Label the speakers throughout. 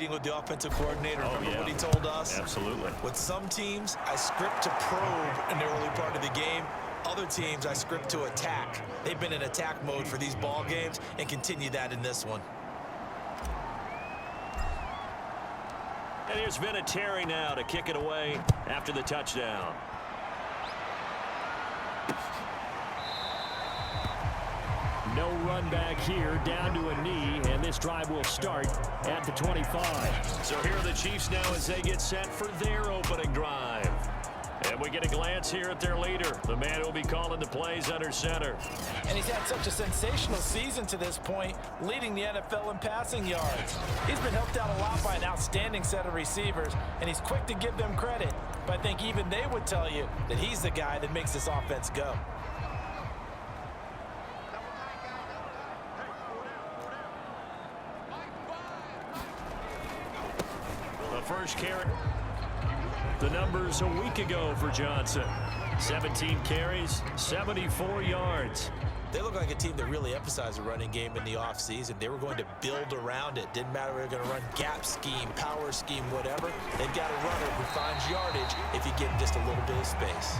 Speaker 1: meeting with the offensive coordinator. Remember what he told us?
Speaker 2: Absolutely.
Speaker 1: With some teams, I script to probe in the early part of the game. Other teams, I script to attack. They've been in attack mode for these ball games and continue that in this one.
Speaker 2: And here's Vinatieri now to kick it away after the touchdown. No run back here, down to a knee, and this drive will start at the 25. So here are the Chiefs now as they get set for their opening drive. And we get a glance here at their leader, the man who will be calling the plays under center.
Speaker 1: And he's had such a sensational season to this point, leading the NFL in passing yards. He's been helped out a lot by an outstanding set of receivers, and he's quick to give them credit. But I think even they would tell you that he's the guy that makes this offense go.
Speaker 2: The first carry. The numbers a week ago for Johnson. 17 carries, 74 yards.
Speaker 1: They look like a team that really emphasized the running game in the offseason. They were going to build around it. Didn't matter if they were going to run gap scheme, power scheme, whatever. They've got a runner who finds yardage if you give him just a little bit of space.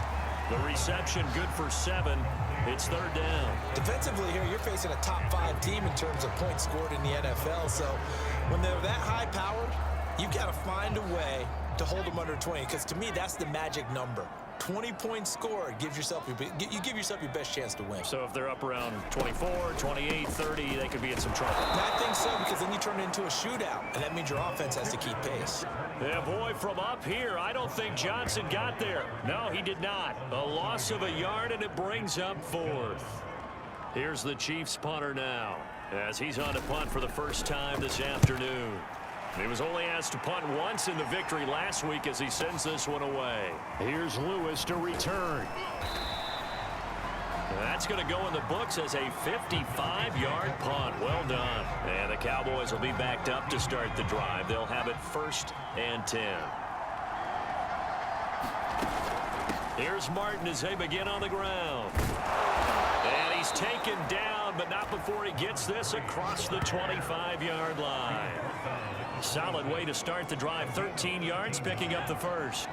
Speaker 2: The reception good for 7. It's third down.
Speaker 1: Defensively here, you're facing a top 5 team in terms of points scored in the NFL. So when they're that high-powered, you've got to find a way to hold them under 20, because to me that's the magic number. 20 points scored gives yourself you give yourself your best chance to win.
Speaker 2: So if they're up around 24, 28, 30, they could be in some trouble.
Speaker 1: I think so, because then you turn it into a shootout, and that means your offense has to keep pace.
Speaker 2: Yeah, boy, from up here, I don't think Johnson got there. No, he did not. A loss of a yard, and it brings up 4th. Here's the Chiefs punter now, as he's on to punt for the first time this afternoon. He was only asked to punt once in the victory last week as he sends this one away. Here's Lewis to return. That's going to go in the books as a 55-yard punt. Well done. And the Cowboys will be backed up to start the drive. They'll have it 1st and 10. Here's Martin as they begin on the ground. And he's taken down, but not before he gets this across the 25-yard line. Solid way to start the drive. 13 yards, picking up the first.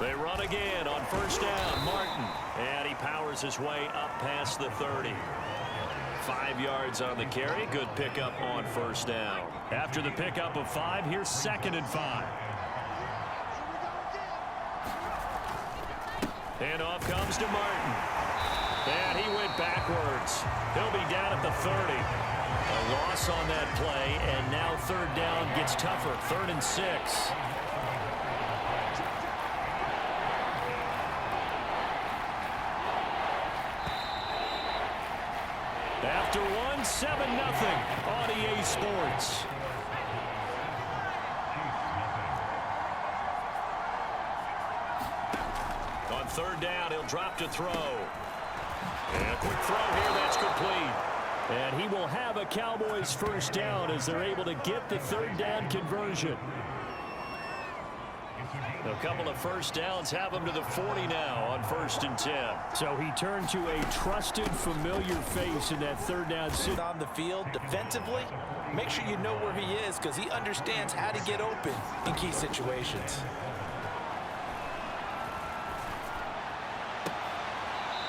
Speaker 2: They run again on first down. Martin. And he powers his way up past the 30. 5 yards on the carry. Good pickup on first down. After the pickup of 5, here's 2nd and 5. And off comes to Martin. And he went backwards. He'll be down at the 30. A loss on that play, and now third down gets tougher. 3rd and 6. After 1, 7-0 on EA Sports. On third down, he'll drop to throw. And a quick throw here, that's complete. And he will have a Cowboys first down as they're able to get the third down conversion. A couple of first downs have him to the 40 now on 1st and 10. So he turned to a trusted, familiar face in that third down.
Speaker 1: Sit on the field defensively. Make sure you know where he is, because he understands how to get open in key situations.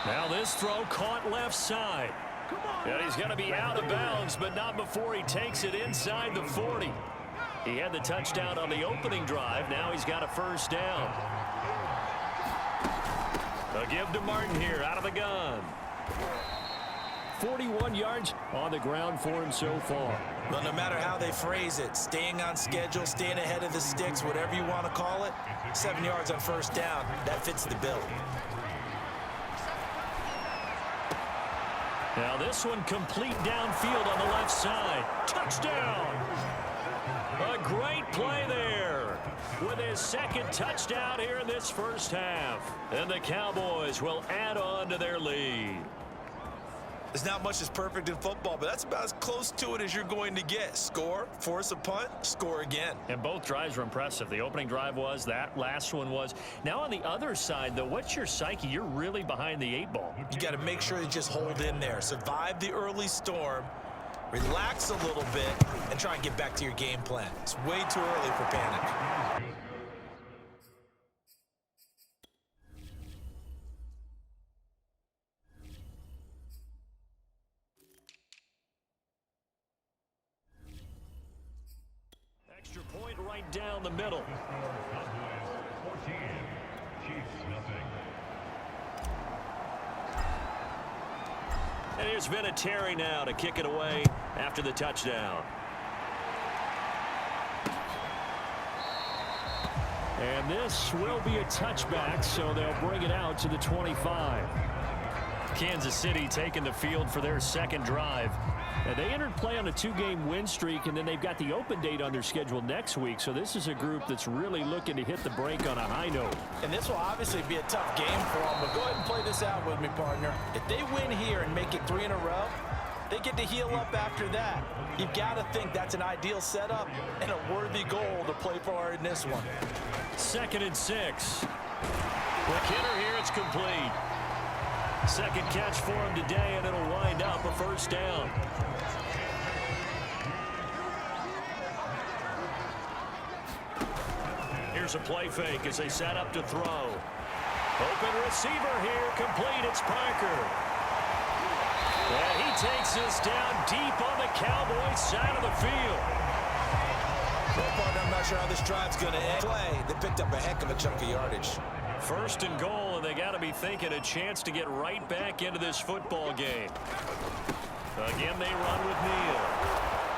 Speaker 2: Now this throw caught left side. And he's going to be out of bounds, but not before he takes it inside the 40. He had the touchdown on the opening drive. Now he's got a first down. A give to Martin here out of the gun. 41 yards on the ground for him so far.
Speaker 1: Well, no matter how they phrase it, staying on schedule, staying ahead of the sticks, whatever you want to call it, 7 yards on first down, that fits the bill.
Speaker 2: Now this one complete downfield on the left side. Touchdown! A great play there with his 2nd touchdown here in this first half. And the Cowboys will add on to their lead.
Speaker 1: There's not much that's perfect in football, but that's about as close to it as you're going to get. Score, force a punt, score again.
Speaker 2: And both drives were impressive. The opening drive was, that last one was. Now on the other side, though, what's your psyche? You're really behind the 8 ball.
Speaker 1: You got to make sure you just hold in there. Survive the early storm, relax a little bit, and try and get back to your game plan. It's way too early for panic.
Speaker 2: Extra point right down the middle.
Speaker 3: 14, Chiefs nothing.
Speaker 2: And here's Vinatieri now to kick it away after the touchdown. And this will be a touchback, so they'll bring it out to the 25. Kansas City taking the field for their second drive. They entered play on a 2-game win streak, and then they've got the open date on their schedule next week. So this is a group that's really looking to hit the break on a high note.
Speaker 1: And this will obviously be a tough game for them, but go ahead and play this out with me, partner. If they win here and make it 3 in a row, they get to heal up after that. You've got to think that's an ideal setup and a worthy goal to play for in this one.
Speaker 2: 2nd and 6. McKinnon here, it's complete. Second catch for him today, and it'll wind up a first down. Here's a play fake as they set up to throw. Open receiver here, complete, it's Parker. And he takes this down deep on the Cowboys side of the field.
Speaker 1: Well, partner, I'm not sure how this drive's going to end. They picked up a heck of a chunk of yardage.
Speaker 2: 1st and goal, and they got to be thinking a chance to get right back into this football game. Again, they run with Neal.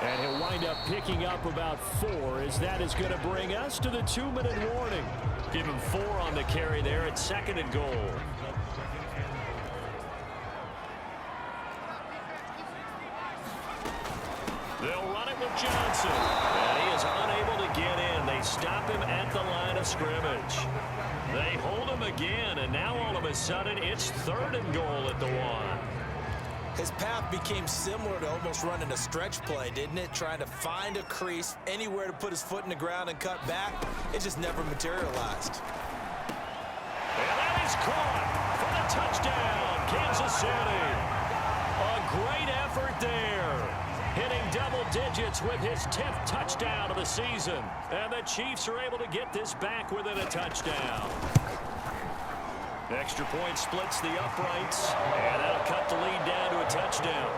Speaker 2: And he'll wind up picking up about 4, as that is going to bring us to the 2-minute warning. Give him 4 on the carry there at 2nd and goal. They'll run it with Johnson. And he is unable to get in. They stop him at the line of scrimmage. They hold him again, and now all of a sudden it's 3rd and goal at the 1.
Speaker 1: His path became similar to almost running a stretch play, didn't it? Trying to find a crease, anywhere to put his foot in the ground and cut back. It just never materialized.
Speaker 2: And that is caught for the touchdown, Kansas City. A great effort there. Hitting double digits with his 10th touchdown of the season. And the Chiefs are able to get this back within a touchdown. Extra point splits the uprights, and that'll cut the lead down to a touchdown.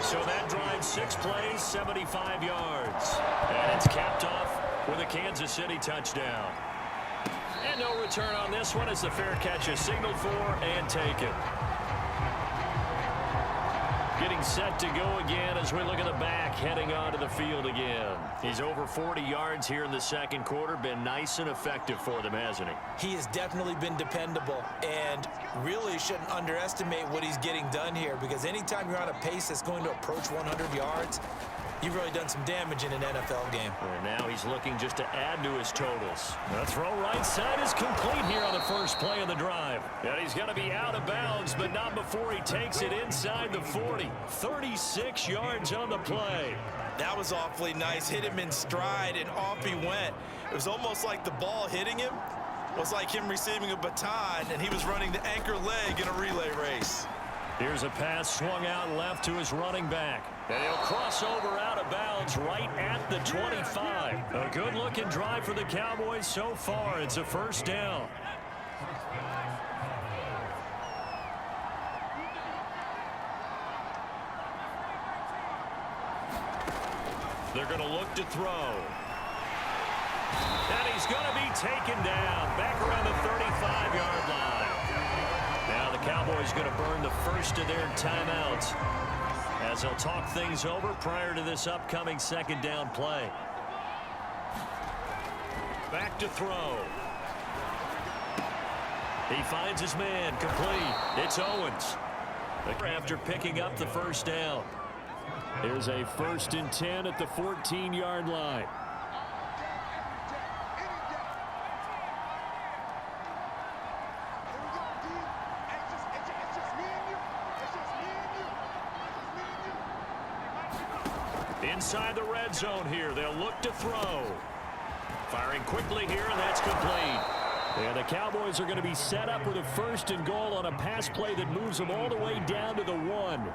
Speaker 2: So that drives 6 plays, 75 yards. And it's capped off with a Kansas City touchdown. And no return on this one as the fair catch is signaled for and taken. Getting set to go again as we look at the back, heading onto the field again. He's over 40 yards here in the second quarter. Been nice and effective for them, hasn't he?
Speaker 1: He has definitely been dependable, and really shouldn't underestimate what he's getting done here, because anytime you're on a pace that's going to approach 100 yards, you've really done some damage in an NFL game.
Speaker 2: And now he's looking just to add to his totals. The throw right side is complete here on the first play of the drive. And he's going to be out of bounds, but not before he takes it inside the 40. 36 yards on the play.
Speaker 1: That was awfully nice. Hit him in stride, and off he went. It was almost like the ball hitting him was like him receiving a baton, and he was running the anchor leg in a relay race.
Speaker 2: Here's a pass swung out left to his running back. And he'll cross over out of bounds right at the 25. A good-looking drive for the Cowboys so far. It's a first down. They're going to look to throw. And he's going to be taken down back around the 35-yard line. Now the Cowboys going to burn the first of their timeouts as they'll talk things over prior to this upcoming second down play. Back to throw. He finds his man, complete. It's Owens. After picking up the first down. Here's a 1st and 10 at the 14-yard line. Inside the red zone here, they'll look to throw. Firing quickly here, and that's complete. And the Cowboys are going to be set up with a 1st and goal on a pass play that moves them all the way down to the 1.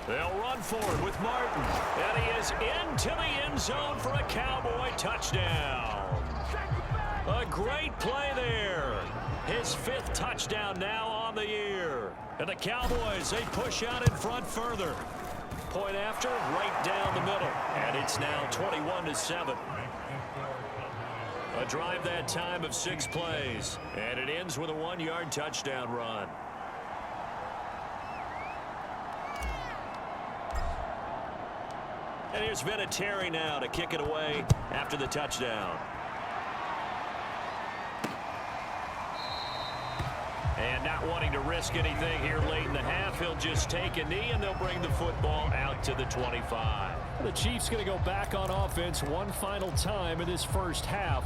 Speaker 2: They'll run forward with Martin. And he is into the end zone for a Cowboy touchdown. A great play there. His 5th touchdown now on the year. And the Cowboys, they push out in front further. Point after, right down the middle. And it's now 21-7. A drive that time of 6 plays. And it ends with a 1-yard touchdown run. And here's Vinatieri now to kick it away after the touchdown. And not wanting to risk anything here late in the half, he'll just take a knee, and they'll bring the football out to the 25.
Speaker 4: The Chiefs going to go back on offense one final time in this first half.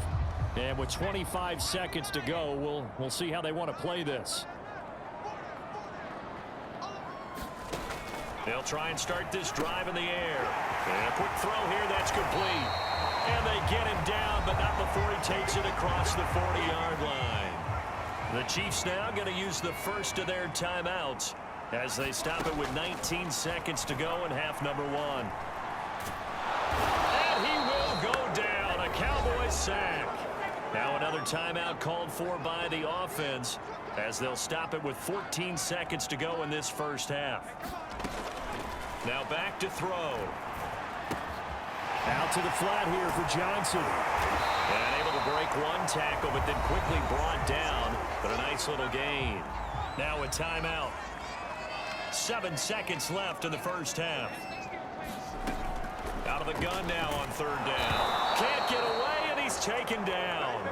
Speaker 4: And with 25 seconds to go, we'll see how they want to play this.
Speaker 2: They'll try and start this drive in the air. And a quick throw here, that's complete. And they get him down, but not before he takes it across the 40-yard line. The Chiefs now going to use the first of their timeouts as they stop it with 19 seconds to go in half number 1. And he will go down, a Cowboys sack. Now another timeout called for by the offense as they'll stop it with 14 seconds to go in this first half. Now back to throw.
Speaker 4: Out to the flat here for Johnson.
Speaker 2: And able to break one tackle, but then quickly brought down. But a nice little gain. Now a timeout. 7 seconds left in the first half. Out of the gun now on 3rd down. Can't get away, and he's taken down.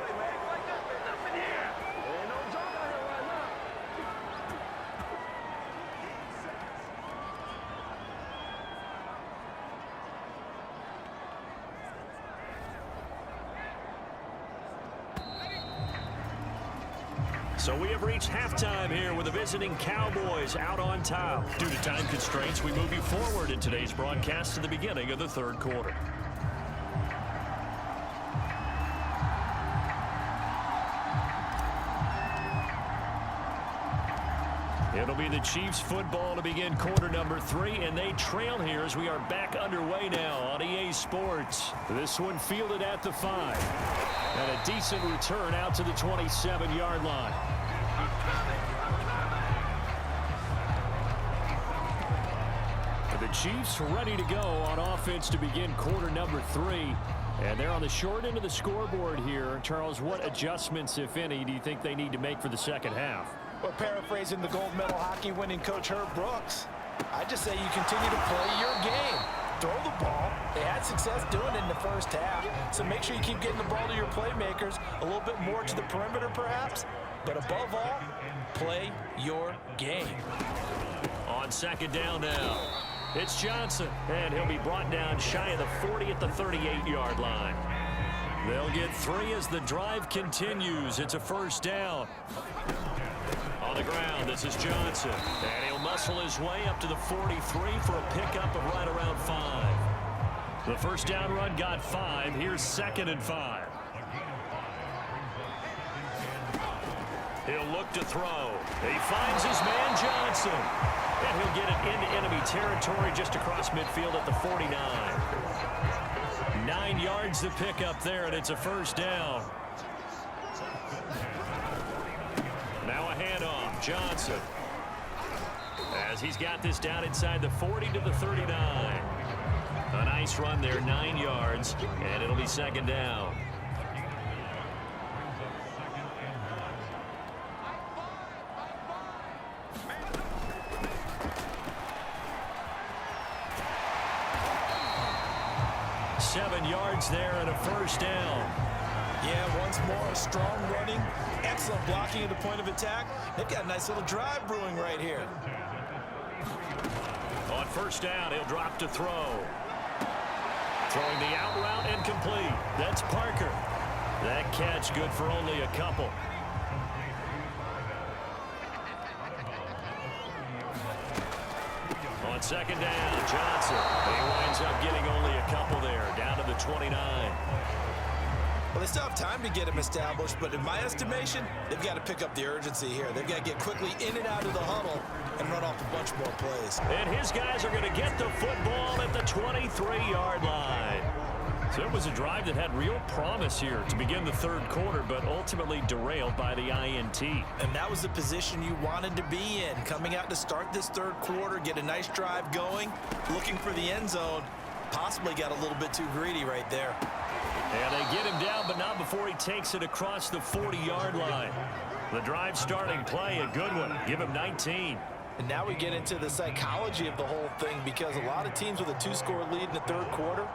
Speaker 2: So we have reached halftime here with the visiting Cowboys out on top. Due to time constraints, we move you forward in today's broadcast to the beginning of the 3rd quarter. It'll be the Chiefs football to begin quarter number 3, and they trail here as we are back underway now on EA Sports.
Speaker 4: This one fielded at the 5. And a decent return out to the 27-yard line. The Chiefs ready to go on offense to begin quarter number 3. And they're on the short end of the scoreboard here. Charles, what adjustments, if any, do you think they need to make for the second half?
Speaker 1: Well, paraphrasing the gold medal hockey winning coach Herb Brooks, I just say you continue to play your game. Throw the ball. They had success doing it in the first half, so make sure you keep getting the ball to your playmakers, a little bit more to the perimeter perhaps, but above all, play your game.
Speaker 2: On 2nd down now, it's Johnson, and he'll be brought down shy of the 40 at the 38-yard line. They'll get 3 as the drive continues. It's a 1st down. On the ground, this is Johnson, and he'll muscle his way up to the 43 for a pickup of right around 5. The 1st down run got 5. Here's 2nd and 5. He'll look to throw. He finds his man Johnson, and he'll get it into enemy territory just across midfield at the 49. 9 yards to pick up there, and it's a 1st down. Now a handoff, Johnson. As he's got this down inside the 40 to the 39. A nice run there, 9 yards, and it'll be 2nd down. Seven yards there and a 1st down.
Speaker 1: Yeah, once more, strong running, excellent blocking at the point of attack. They've got a nice little drive brewing right here.
Speaker 2: On first down, he'll drop to throw. Throwing the out route and complete. That's Parker. That catch good for only a couple. On second down, Johnson. He winds up getting only a couple there, down to the 29.
Speaker 1: Well, they still have time to get him established, but in my estimation, they've got to pick up the urgency here. They've got to get quickly in and out of the huddle and run off a bunch more plays.
Speaker 2: And his guys are going to get the football at the 23-yard line. So it was a drive that had real promise here to begin the third quarter, but ultimately derailed by the INT.
Speaker 1: And that was the position you wanted to be in, coming out to start this third quarter, get a nice drive going, looking for the end zone. Possibly got a little bit too greedy right there.
Speaker 2: And they get him down, but not before he takes it across the 40-yard line. The drive starting play, a good one. Give him 19.
Speaker 1: And now we get into the psychology of the whole thing, because a lot of teams with a two-score lead in the third quarter,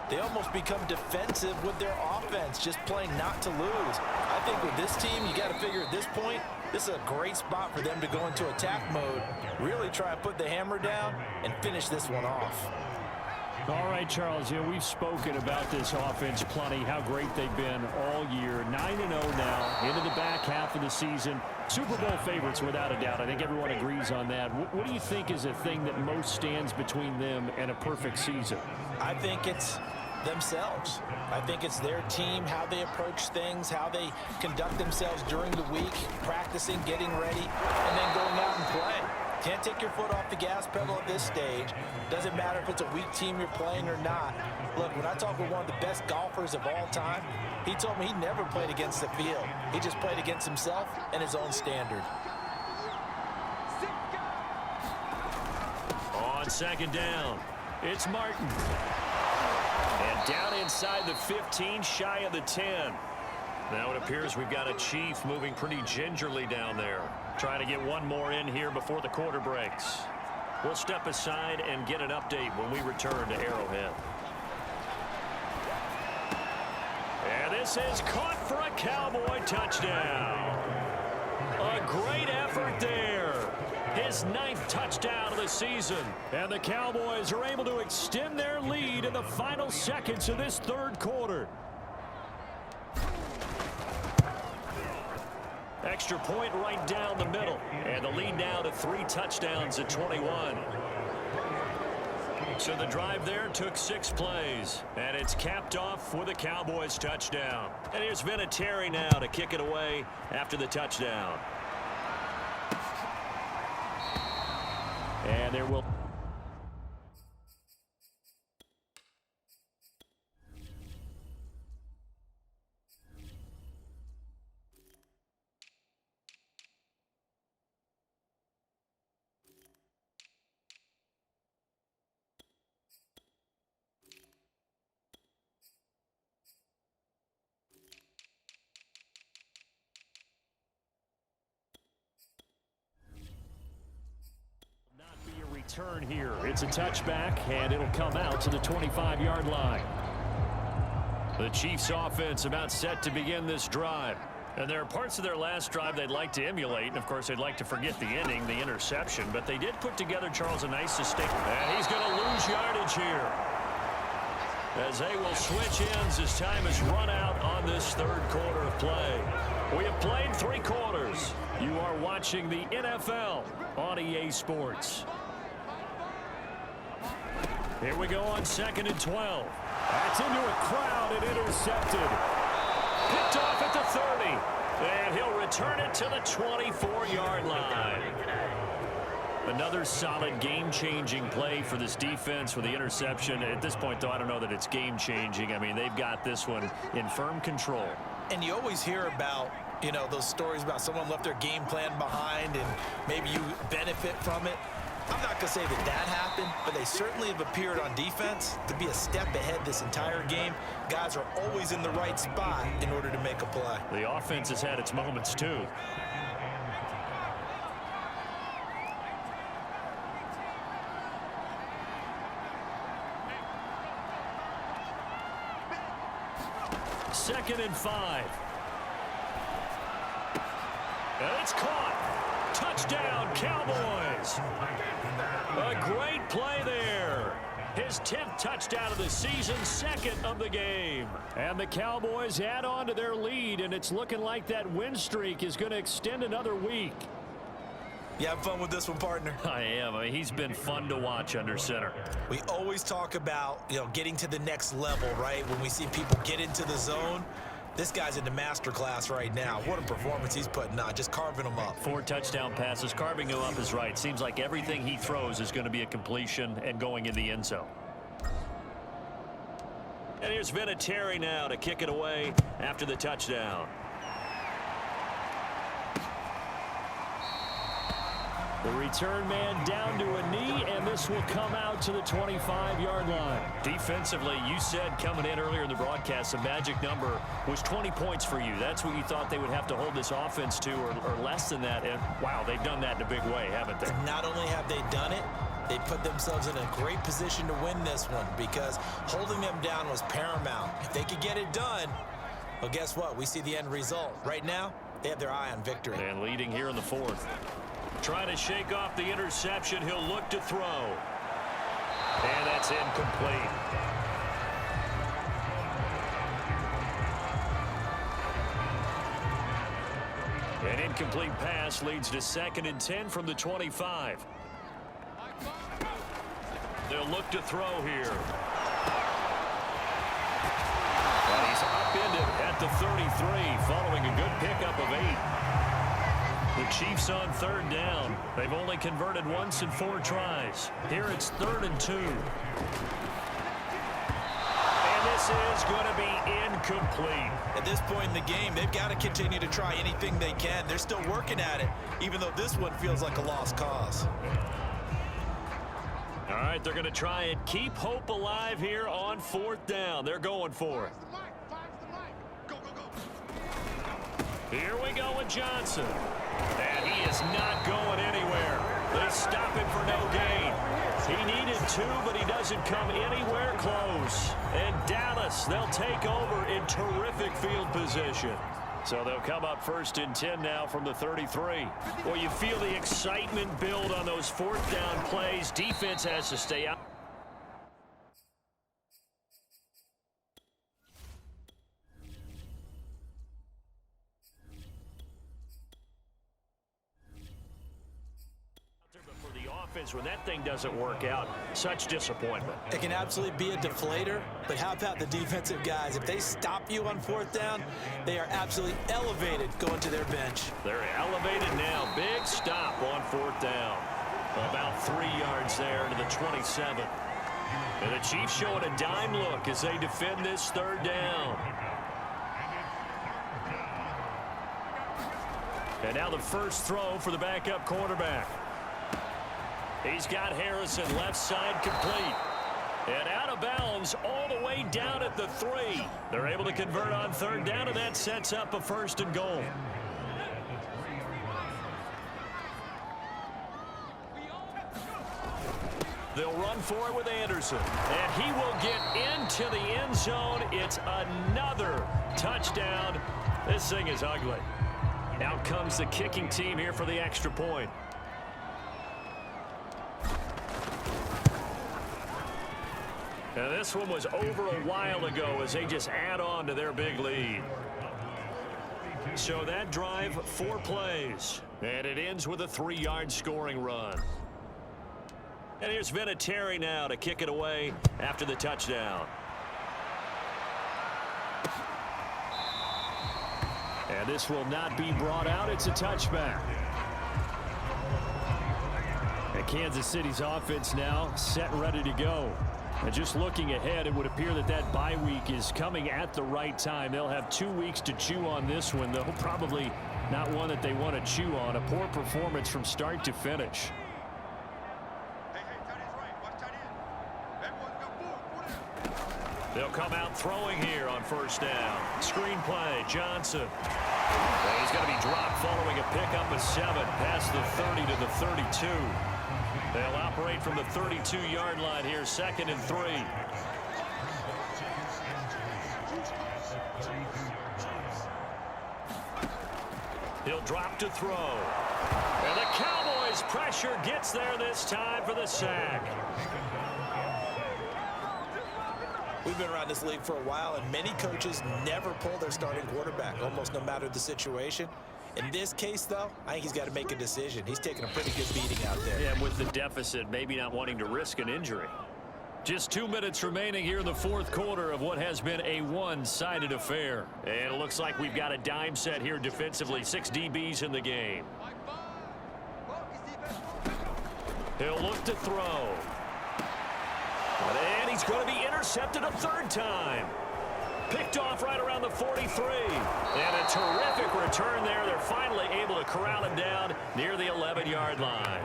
Speaker 1: they almost become defensive with their offense, just playing not to lose. I think with this team, you got to figure at this point, this is a great spot for them to go into attack mode, really try and put the hammer down and finish this one off.
Speaker 4: All right, Charles, we've spoken about this offense plenty, how great they've been all year. 9-0 now, into the back half of the season. Super Bowl favorites, without a doubt. I think everyone agrees on that. What do you think is the thing that most stands between them and a perfect season?
Speaker 1: I think it's themselves. I think it's their team, how they approach things, how they conduct themselves during the week, practicing, getting ready, and then going out and playing. Can't take your foot off the gas pedal at this stage. Doesn't matter if it's a weak team you're playing or not. Look, when I talk with one of the best golfers of all time, he told me he never played against the field. He just played against himself and his own standard.
Speaker 2: On second down, it's Martin. And down inside the 15, shy of the 10. Now it appears we've got a Chief moving pretty gingerly down there. Trying to get one more in here before the quarter breaks. We'll step aside and get an update when we return to Arrowhead. And this is caught for a Cowboy touchdown. A great effort there. His 9th touchdown of the season. And the Cowboys are able to extend their lead in the final seconds of this third quarter. Extra point right down the middle. And the lead now to 3 touchdowns at 21. So the drive there took 6 plays. And it's capped off with a Cowboys touchdown. And here's Vinatieri now to kick it away after the touchdown. And there will... Turn here. It's a touchback, and it'll come out to the 25-yard line. The Chiefs offense about set to begin this drive. And there are parts of their last drive they'd like to emulate. And, of course, they'd like to forget the ending, the interception. But they did put together, Charles, a nice sustain. And he's going to lose yardage here, as they will switch ends as time has run out on this third quarter of play. We have played 3 quarters. You are watching the NFL on EA Sports. Here we go on 2nd and 12. That's into a crowd and intercepted. Picked off at the 30. And he'll return it to the 24-yard line. Another solid game-changing play for this defense with the interception. At this point, though, I don't know that it's game-changing. I mean, they've got this one in firm control.
Speaker 1: And you always hear about, those stories about someone left their game plan behind and maybe you benefit from it. I'm not going to say that happened, but they certainly have appeared on defense to be a step ahead this entire game. Guys are always in the right spot in order to make a play.
Speaker 2: The offense has had its moments, too. 2nd and 5. And it's caught. Touchdown, Cowboys. A great play there. His 10th touchdown of the season, 2nd of the game. And the Cowboys add on to their lead, and it's looking like that win streak is going to extend another week.
Speaker 1: You having fun with this one, partner?
Speaker 2: I am. I mean, he's been fun to watch under center.
Speaker 1: We always talk about, getting to the next level, right? When we see people get into the zone, this guy's in the master class right now. What a performance he's putting on, just carving them up.
Speaker 2: 4 touchdown passes. Carving him up is right. Seems like everything he throws is going to be a completion and going in the end zone. And here's Vinatieri now to kick it away after the touchdown.
Speaker 4: The return man down to a knee, and this will come out to the 25-yard line.
Speaker 2: Defensively, you said coming in earlier in the broadcast, the magic number was 20 points for you. That's what you thought they would have to hold this offense to, or less than that. And, wow, they've done that in a big way, haven't they?
Speaker 1: Not only have they done it, they put themselves in a great position to win this one because holding them down was paramount. If they could get it done, well, guess what? We see the end result. Right now, they have their eye on victory.
Speaker 2: And leading here in the 4th. Trying to shake off the interception. He'll look to throw. And that's incomplete. An incomplete pass leads to 2nd and 10 from the 25. They'll look to throw here. And he's upended at the 33 following a good pickup of 8. The Chiefs on 3rd down. They've only converted once in 4 tries. Here it's 3rd and 2. And this is going to be incomplete.
Speaker 1: At this point in the game, they've got to continue to try anything they can. They're still working at it, even though this one feels like a lost cause.
Speaker 2: All right, they're going to try and keep hope alive here on 4th down. They're going for it. Here we go with Johnson. And he is not going anywhere. They stop him for no gain. He needed 2, but he doesn't come anywhere close. And Dallas, they'll take over in terrific field position. So they'll come up 1st and 10 now from the 33. Well, you feel the excitement build on those 4th down plays. Defense has to stay out. When that thing doesn't work out, such disappointment.
Speaker 1: It can absolutely be a deflator, but how about the defensive guys? If they stop you on 4th down, they are absolutely elevated going to their bench.
Speaker 2: They're elevated now. Big stop on 4th down. About 3 yards there to the 27. And the Chiefs showing a dime look as they defend this 3rd down. And now the first throw for the backup quarterback. He's got Harrison left side complete. And out of bounds all the way down at the 3. They're able to convert on 3rd down, and that sets up a 1st and goal. They'll run for it with Anderson. And he will get into the end zone. It's another touchdown. This thing is ugly. Out comes the kicking team here for the extra point. Now this one was over a while ago as they just add on to their big lead. So that drive, 4 plays. And it ends with a 3-yard scoring run. And here's Vinatieri now to kick it away after the touchdown.
Speaker 4: And this will not be brought out. It's a touchback. And Kansas City's offense now set and ready to go. And just looking ahead, it would appear that that bye week is coming at the right time. They'll have 2 weeks to chew on this one, though probably not one that they want to chew on. A poor performance from start to finish.
Speaker 2: They'll come out throwing here on 1st down. Screen play, Johnson. And he's going to be dropped following a pickup of 7 past the 30 to the 32. They'll operate from the 32-yard line here, 2nd and 3. He'll drop to throw. And the Cowboys' pressure gets there this time for the sack.
Speaker 1: We've been around this league for a while, and many coaches never pull their starting quarterback, almost no matter the situation. In this case, though, I think he's got to make a decision. He's taking a pretty good beating out there.
Speaker 2: Yeah, with the deficit, maybe not wanting to risk an injury. Just 2 minutes remaining here in the fourth quarter of what has been a one-sided affair. And it looks like we've got a dime set here defensively. 6 DBs in the game. He'll look to throw. And he's going to be intercepted a third time. Picked off right around the 43. And a terrific return there. They're finally able to corral him down near the 11-yard line.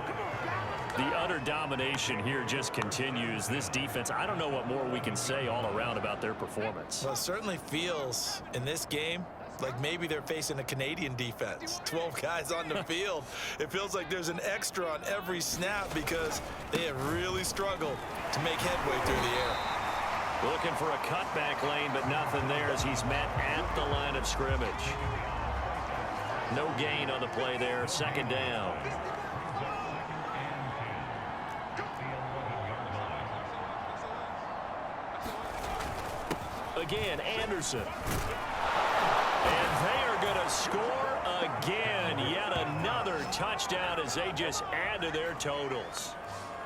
Speaker 2: The utter domination here just continues. This defense, I don't know what more we can say all around about their performance.
Speaker 1: Well, it certainly feels in this game like maybe they're facing a Canadian defense. 12 guys on the field. It feels like there's an extra on every snap because they have really struggled to make headway through the air.
Speaker 2: Looking for a cutback lane, but nothing there as he's met at the line of scrimmage. No gain on the play there. Second down. Again, Anderson. And they are going to score again. Yet another touchdown as they just add to their totals.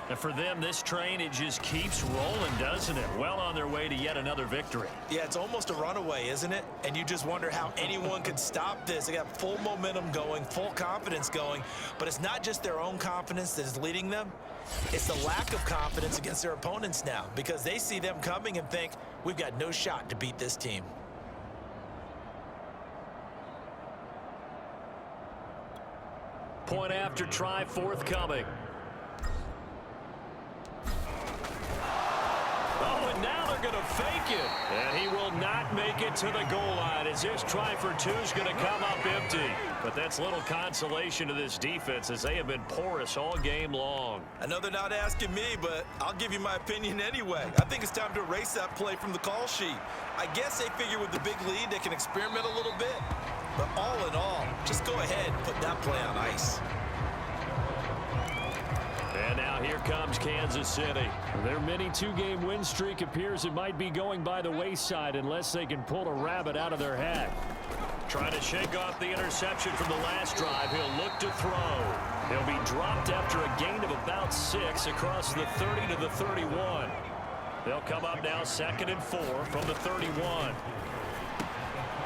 Speaker 2: And for them, this train, it just keeps rolling, doesn't it? Well on their way to yet another victory.
Speaker 1: Yeah, it's almost a runaway, isn't it? And you just wonder how anyone could stop this. They got full momentum going, full confidence going. But it's not just their own confidence that is leading them. It's the lack of confidence against their opponents now because they see them coming and think, we've got no shot to beat this team.
Speaker 2: Point after try forthcoming. Oh, and now they're going to fake it. And he will not make it to the goal line as this try for two is going to come up empty. But that's little consolation to this defense as they have been porous all game long.
Speaker 1: I know they're not asking me, but I'll give you my opinion anyway. I think it's time to erase that play from the call sheet. I guess they figure with the big lead they can experiment a little bit. But all in all, just go ahead and put that play on ice.
Speaker 2: And now here comes Kansas City.
Speaker 4: Their mini 2-game win streak appears it might be going by the wayside unless they can pull a rabbit out of their hat.
Speaker 2: Trying to shake off the interception from the last drive. He'll look to throw. He'll be dropped after a gain of about 6 across the 30 to the 31. They'll come up now 2nd and 4 from the 31.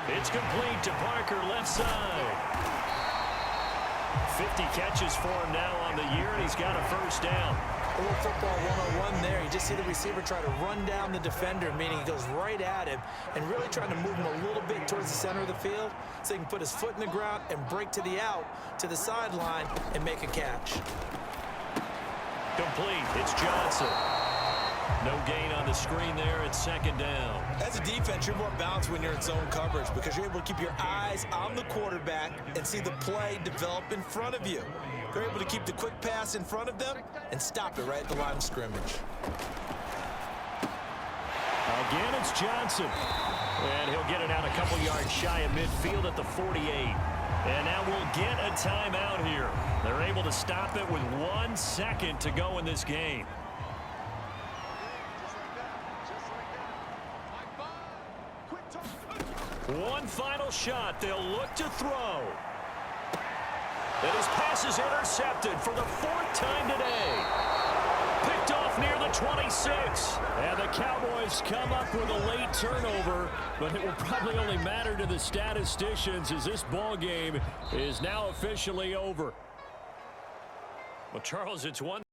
Speaker 2: It's complete to Parker left side. 50 catches for him now on the year, and he's got a first down.
Speaker 1: A little football 101 there. You just see the receiver try to run down the defender, meaning he goes right at him and really trying to move him a little bit towards the center of the field so he can put his foot in the ground and break to the out, to the sideline, and make a catch.
Speaker 2: Complete. It's Johnson. No gain on the screen there. It's 2nd down.
Speaker 1: As a defense, you're more balanced when you're in zone coverage because you're able to keep your eyes on the quarterback and see the play develop in front of you. They're able to keep the quick pass in front of them and stop it right at the line of scrimmage.
Speaker 4: Again, it's Johnson.
Speaker 2: And he'll get it out a couple yards shy of midfield at the 48. And now we'll get a timeout here. They're able to stop it with 1 second to go in this game. One final shot. They'll look to throw. And his pass is intercepted for the 4th time today. Picked off near the 26.
Speaker 4: And the Cowboys come up with a late turnover, but it will probably only matter to the statisticians as this ball game is now officially over.
Speaker 2: Well, Charles, it's one.